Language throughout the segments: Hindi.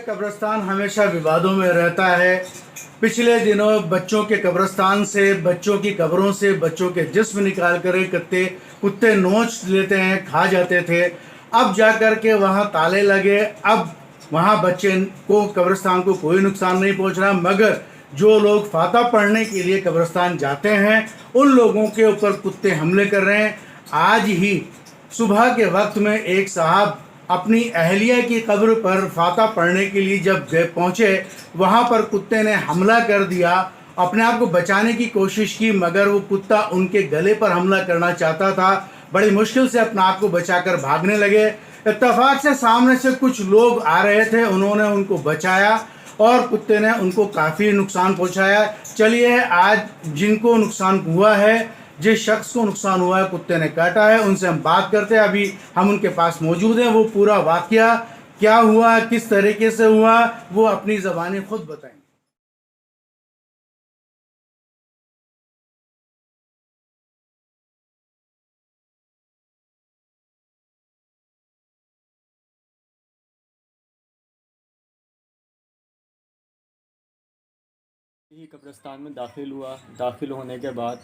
कब्रिस्तान हमेशा विवादों में रहता है। पिछले दिनों बच्चों के कब्रिस्तान से, बच्चों की कब्रों से बच्चों के जिस्म निकाल कर कुत्ते नोच लेते हैं, खा जाते थे। अब जाकर के वहाँ ताले लगे। अब वहाँ बच्चे को, कब्रिस्तान को कोई नुकसान नहीं पहुँच रहा, मगर जो लोग फाता पढ़ने के लिए कब्रिस्तान जाते हैं उन लोगों के ऊपर कुत्ते हमले कर रहे हैं। आज ही सुबह के वक्त में एक साहब अपनी अहलिया की कब्र पर फाता पढ़ने के लिए जब पहुँचे, वहाँ पर कुत्ते ने हमला कर दिया। अपने आप को बचाने की कोशिश की, मगर वो कुत्ता उनके गले पर हमला करना चाहता था। बड़ी मुश्किल से अपने आप को बचाकर भागने लगे। इत्तेफाक से सामने से कुछ लोग आ रहे थे, उन्होंने उनको बचाया और कुत्ते ने उनको काफ़ी नुकसान पहुंचाया। चलिए, आज जिनको नुकसान हुआ है, जिस शख्स को नुकसान हुआ है, कुत्ते ने काटा है, उनसे हम बात करते हैं। अभी हम उनके पास मौजूद हैं। वो पूरा वाकया क्या हुआ, किस तरीके से हुआ, वो अपनी ज़बानी खुद बताएंगे। ही कब्रिस्तान में दाखिल होने के बाद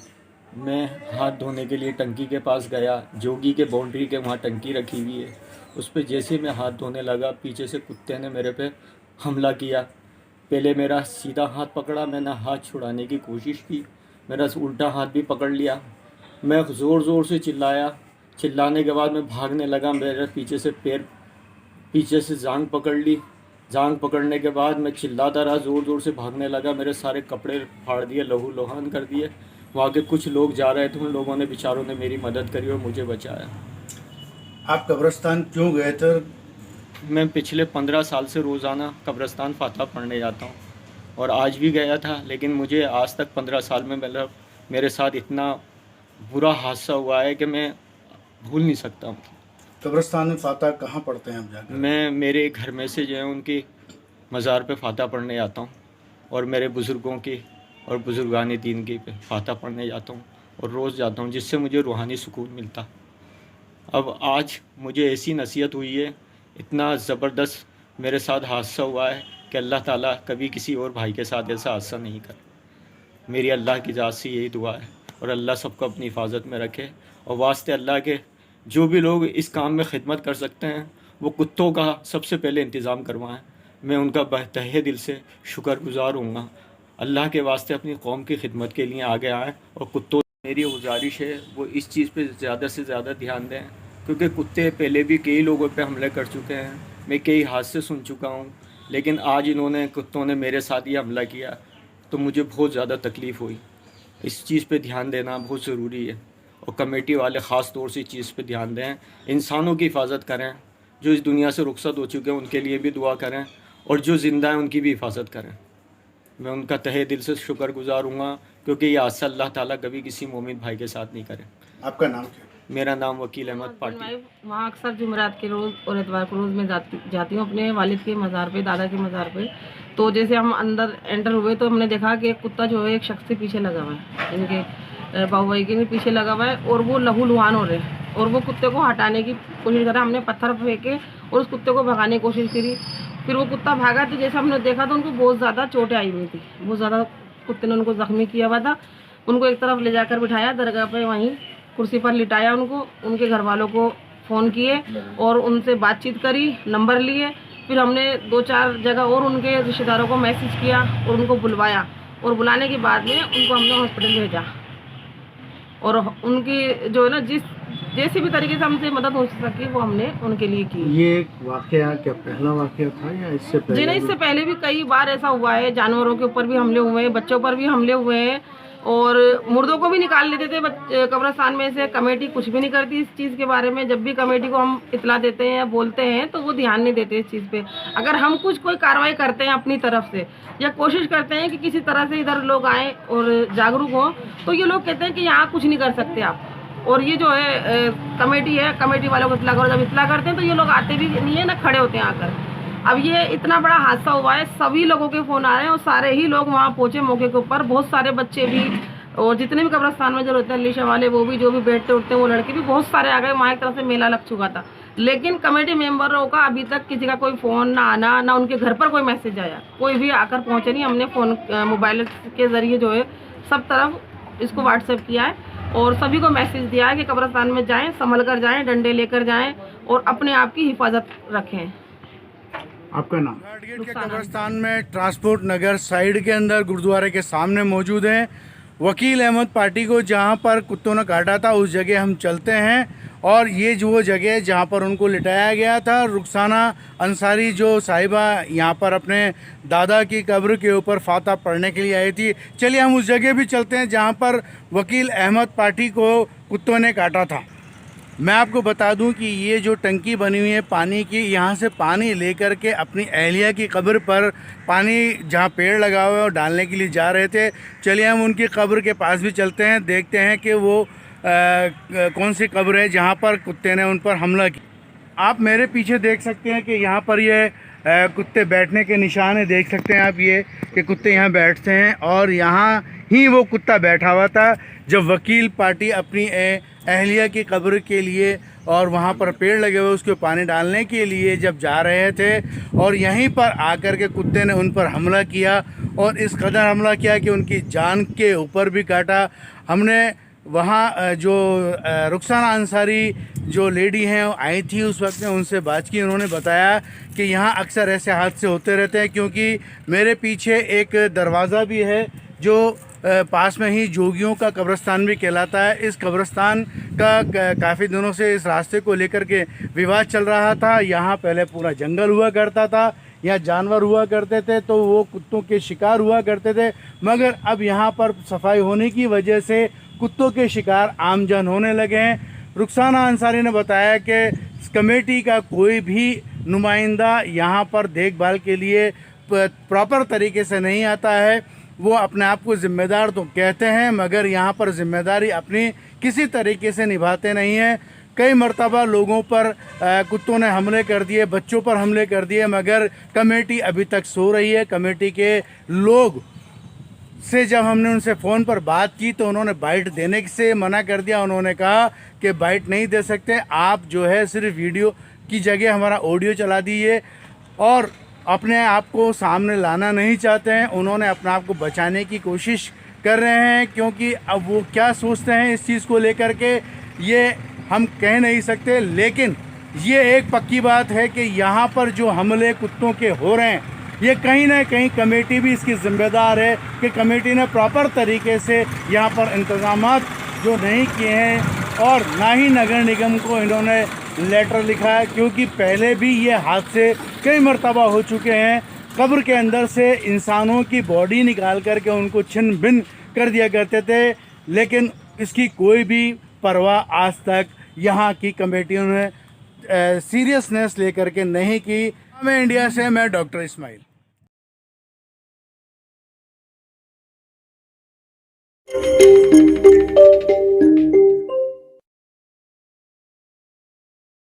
मैं हाथ धोने के लिए टंकी के पास गया। जोगी के बाउंड्री के वहाँ टंकी रखी हुई है। उस पर जैसे मैं हाथ धोने लगा, पीछे से कुत्ते ने मेरे पे हमला किया। पहले मेरा सीधा हाथ पकड़ा, मैंने हाथ छुड़ाने की कोशिश की, मेरा उल्टा हाथ भी पकड़ लिया। मैं ज़ोर ज़ोर से चिल्लाने के बाद मैं भागने लगा। मेरे पीछे से जांग पकड़ ली। जांग पकड़ने के बाद मैं चिल्लाता रहा, ज़ोर ज़ोर से भागने लगा। मेरे सारे कपड़े फाड़ दिए, लहू लुहान कर दिए। वहाँ के कुछ लोग जा रहे थे, उन लोगों ने, बेचारों ने मेरी मदद करी और मुझे बचाया। आप कब्रिस्तान क्यों गए थे? मैं पिछले 15 साल से रोज़ाना कब्रिस्तान फाता पढ़ने जाता हूँ और आज भी गया था, लेकिन मुझे आज तक 15 साल में मेरे साथ इतना बुरा हादसा हुआ है कि मैं भूल नहीं सकता हूँ। कब्रिस्तान में फाता कहाँ पढ़ते हैं आप जाकर? मैं मेरे घर में से जो है उनकी मज़ार पे फाता पढ़ने जाता हूँ और मेरे बुज़ुर्गों की और बुज़ुर्गान दीन की पे फाता पढ़ने जाता हूँ और रोज़ जाता हूँ, जिससे मुझे रूहानी सुकून मिलता। अब आज मुझे ऐसी नसीहत हुई है, इतना ज़बरदस्त मेरे साथ हादसा हुआ है कि अल्लाह ताला कभी किसी और भाई के साथ ऐसा हादसा नहीं करे। मेरी अल्लाह की ज़ात से यही दुआ है और अल्लाह सबको अपनी हिफाजत में रखे। और वास्ते अल्लाह के जो भी लोग इस काम में खिदमत कर सकते हैं, वो कुत्तों का सबसे पहले इंतज़ाम करवाएं। मैं उनका तहे दिल से शुक्रगुज़ार हूँगा। अल्लाह के वास्ते अपनी कौम की खिदमत के लिए आगे आएँ और कुत्तों, मेरी गुजारिश है वो इस चीज़ पे ज़्यादा से ज़्यादा ध्यान दें, क्योंकि कुत्ते पहले भी कई लोगों पे हमले कर चुके हैं। मैं कई हादसे सुन चुका हूँ, लेकिन आज कुत्तों ने मेरे साथ ये हमला किया तो मुझे बहुत ज़्यादा तकलीफ़ हुई। इस चीज़ पे ध्यान देना बहुत ज़रूरी है और कमेटी वाले ख़ास तौर से इस चीज़ पे ध्यान दें। इंसानों की हिफाजत करें, जो इस दुनिया से रुखसत हो चुके हैं उनके लिए भी दुआ करें और जो ज़िंदा हैं उनकी भी हिफाजत करें। मैं उनका तहे दिल से शुक्रगुज़ार हूँगा, क्योंकि ये हादसा अल्लाह ताला कभी किसी मोमिन भाई के साथ नहीं करे। आपका नाम क्या? मेरा नाम वकील अहमद पाटी। वहाँ अक्सर जुमेरात के रोज़ और इतवार को रोज़ मैं जाती हूँ अपने वालिद के मज़ार पे, दादा के मज़ार पे। तो जैसे हम अंदर एंटर हुए तो हमने देखा कि एक कुत्ता जो है एक शख्स के पीछे लगा हुआ है, इनके बाबू भाई के पीछे लगा हुआ है और वो लहू लुहान हो रहे हैं और वो कुत्ते को हटाने की कोशिश करा। हमने पत्थर फेंके और उस कुत्ते को भगाने की कोशिश करी। फिर वो कुत्ता भागा तो जैसे हमने देखा तो उनको बहुत ज़्यादा चोटें आई हुई थी, बहुत ज़्यादा कुत्ते ने उनको ज़ख्मी किया हुआ था। उनको एक तरफ ले जाकर बिठाया दरगाह पे, वहीं कुर्सी पर लिटाया उनको। उनके घर वालों को फ़ोन किए और उनसे बातचीत करी, नंबर लिए। फिर हमने 2-4 जगह और उनके रिश्तेदारों को मैसेज किया और उनको बुलवाया और बुलाने के बाद में उनको हमने हॉस्पिटल भेजा और उनकी जो है ना जैसे भी तरीके से हमसे मदद हो सकी वो हमने उनके लिए की। ये वाकया क्या पहला वाकया था या इससे पहले? जी नहीं, इससे पहले भी कई बार ऐसा हुआ है। जानवरों के ऊपर भी हमले हुए हैं, बच्चों पर भी हमले हुए हैं और मुर्दों को भी निकाल लेते थे कब्रिस्तान में से। कमेटी कुछ भी नहीं करती इस चीज़ के बारे में। जब भी कमेटी को हम इतला देते हैं या बोलते हैं तो वो ध्यान नहीं देते इस चीज़ पे। अगर हम कोई कार्रवाई करते हैं अपनी तरफ से या कोशिश करते हैं कि किसी तरह से इधर लोग आएँ और जागरूक हों, तो ये लोग कहते हैं कि यहाँ कुछ नहीं कर सकते आप। और ये जो है कमेटी है, कमेटी वालों को इतला करो। जब इतला करते हैं तो ये लोग आते भी नहीं है ना, खड़े होते हैं आकर। अब ये इतना बड़ा हादसा हुआ है, सभी लोगों के फ़ोन आ रहे हैं और सारे ही लोग वहाँ पहुँचे मौके के ऊपर। बहुत सारे बच्चे भी और जितने भी कब्रिस्तान में जो रहते हैं अलीशा वाले, वो भी जो भी बैठते उठते हैं वो लड़के भी बहुत सारे आ गए। वहाँ एक तरह से मेला लग चुका था। लेकिन कमेटी मेंबरों का अभी तक किसी का कोई फ़ोन ना आना, ना उनके घर पर कोई मैसेज आया, कोई भी आकर पहुँचे नहीं। हमने फ़ोन मोबाइल के ज़रिए जो है सब तरफ इसको व्हाट्सएप किया है और सभी को मैसेज दिया है कि कब्रिस्तान में जाएं, संभल कर जाएं, डंडे लेकर जाएं और अपने आप की हिफाजत रखें। आपका नाम? घाटगेट के कब्रिस्तान में ट्रांसपोर्ट नगर साइड के अंदर गुरुद्वारे के सामने मौजूद हैं। वकील अहमद पार्टी को जहां पर कुत्तों ने काटा था उस जगह हम चलते हैं और ये जो वो जगह जहां पर उनको लिटाया गया था। रुखसाना अंसारी जो साहिबा यहां पर अपने दादा की कब्र के ऊपर फातह पढ़ने के लिए आई थी। चलिए हम उस जगह भी चलते हैं जहां पर वकील अहमद पार्टी को कुत्तों ने काटा था। मैं आपको बता दूं कि ये जो टंकी बनी हुई है पानी की, यहाँ से पानी लेकर के अपनी अहलिया की कब्र पर पानी जहाँ पेड़ लगा हुआ है और डालने के लिए जा रहे थे। चलिए हम उनकी कब्र के पास भी चलते हैं, देखते हैं कि वो कौन सी कब्र है जहाँ पर कुत्ते ने उन पर हमला किया। आप मेरे पीछे देख सकते हैं कि यहाँ पर ये कुत्ते बैठने के निशान है। देख सकते हैं आप ये कि कुत्ते यहाँ बैठते हैं और यहाँ ही वो कुत्ता बैठा हुआ था जब वकील पार्टी अपनी अहलिया की कब्र के लिए और वहाँ पर पेड़ लगे हुए उसको पानी डालने के लिए जब जा रहे थे और यहीं पर आकर के कुत्ते ने उन पर हमला किया और इस कदर हमला किया कि उनकी जान के ऊपर भी काटा। हमने वहाँ जो रुखसाना अंसारी जो लेडी हैं वो आई थी, उस वक्त में उनसे बात की। उन्होंने बताया कि यहाँ अक्सर ऐसे हादसे होते रहते हैं क्योंकि मेरे पीछे एक दरवाज़ा भी है जो पास में ही जोगियों का कब्रिस्तान भी कहलाता है। इस कब्रिस्तान का काफ़ी दिनों से इस रास्ते को लेकर के विवाद चल रहा था। यहाँ पहले पूरा जंगल हुआ करता था, यहाँ जानवर हुआ करते थे तो वो कुत्तों के शिकार हुआ करते थे, मगर अब यहाँ पर सफाई होने की वजह से कुत्तों के शिकार आमजन होने लगे हैं। रुखसाना अंसारी ने बताया कि कमेटी का कोई भी नुमाइंदा यहाँ पर देखभाल के लिए प्रॉपर तरीके से नहीं आता है। वो अपने आप को ज़िम्मेदार तो कहते हैं मगर यहाँ पर ज़िम्मेदारी अपनी किसी तरीके से निभाते नहीं हैं। कई मर्तबा लोगों पर कुत्तों ने हमले कर दिए, बच्चों पर हमले कर दिए, मगर कमेटी अभी तक सो रही है। कमेटी के लोग से जब हमने उनसे फ़ोन पर बात की तो उन्होंने बाइट देने से मना कर दिया। उन्होंने कहा कि बाइट नहीं दे सकते, आप जो है सिर्फ वीडियो की जगह हमारा ऑडियो चला दीजिए और अपने आप को सामने लाना नहीं चाहते हैं। उन्होंने अपने आप को बचाने की कोशिश कर रहे हैं क्योंकि अब वो क्या सोचते हैं इस चीज़ को लेकर के ये हम कह नहीं सकते, लेकिन ये एक पक्की बात है कि यहाँ पर जो हमले कुत्तों के हो रहे हैं ये कहीं ना कहीं कमेटी भी इसकी ज़िम्मेदार है कि कमेटी ने प्रॉपर तरीके से यहाँ पर इंतज़ामात जो नहीं किए हैं और ना ही नगर निगम को इन्होंने लेटर लिखा है, क्योंकि पहले भी ये हादसे कई मरतबा हो चुके हैं। कब्र के अंदर से इंसानों की बॉडी निकाल करके उनको छिन्न भिन्न कर दिया करते थे, लेकिन इसकी कोई भी परवाह आज तक यहाँ की कमेटियों ने सीरियसनेस लेकर के नहीं की। मैं इंडिया से मैं डॉक्टर इस्माइल।